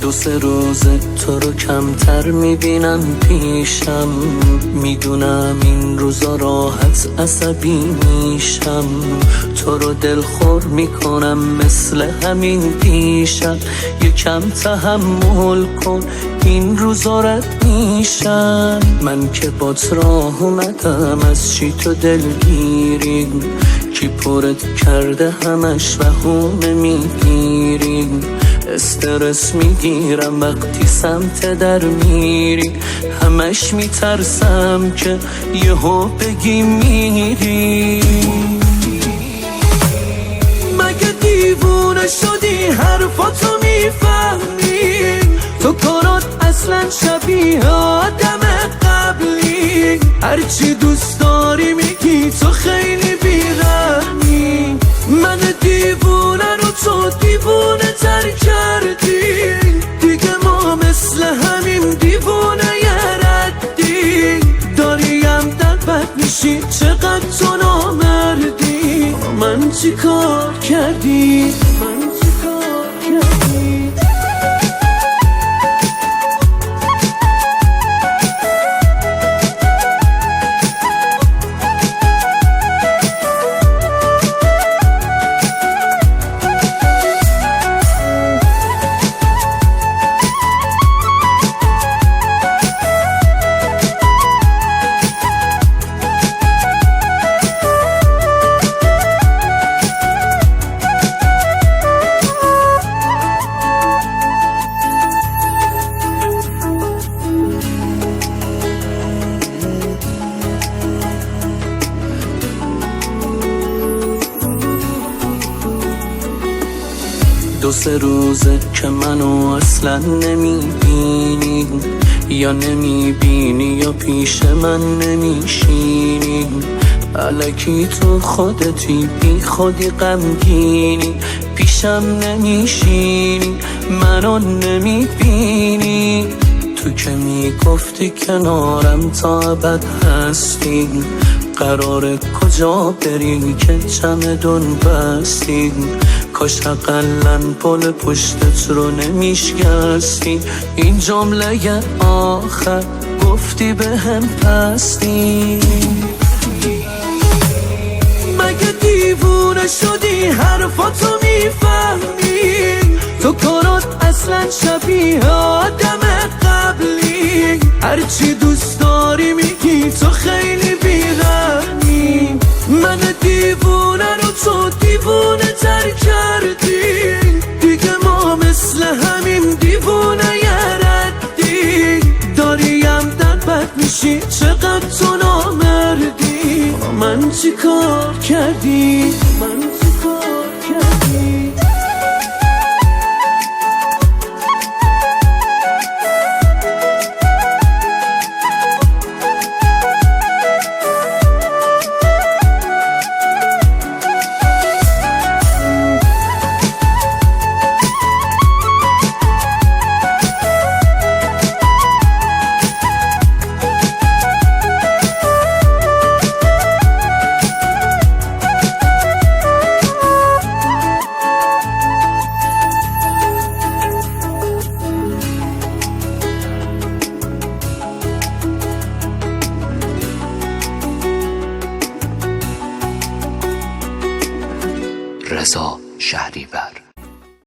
دو سه روزه تو رو کمتر میبینم پیشم، میدونم این روزا راحت عصبی میشم، تو رو دلخور میکنم مثل همین دیشب، یکم تحمل کن این روزا رد میشم. من که بات راه اومدم از چی تو دلگیری، کی پرت کرده همش بهونه میگیری، استرس میگیرم وقتی سمت در میری، همش میترسم که یهو بگی میری. مگه دیوونه شدی حرفاتو میفهمی؟ تو کارات اصلا شبیه آدم قبلی، هرچی دوست داری میگی تو خیلی بیرحمی. من دیوونه رو تو دیوونه تر کردی، دیگه ما مثل همین دیوونه یه ردی، داریم در بد میشی چقدر تو نامردی. من چی کار کردی؟ من چی کار کردی؟ دو سه روزه که منو اصلا نمیبینی، یا نمیبینی یا پیش من نمیشینی، الکی تو خودتی بی خودی غمگینی، پیشم نمیشینی منو نمیبینی. تو که میگفتی کنارم تا ابد هستی، قراره کجا بری که چمدون بستی؟ کاش اقلن پل پشتت رو نمیشکستی، این جمله آخر گفتی به هم پستی. مگه دیوونه شدی حرفاتو میفهمی؟ تو کارات اصلا شبیه آدم قبلی، هرچی دوست داری میگی تو خیلی بیرحمی. من دیوونه رو تو دیوونه تر کردی، دیگه ما مثل همین دیوونه یه ردی، داریم در بد میشی چقدر تو نامردی. من چی کار کردی؟ من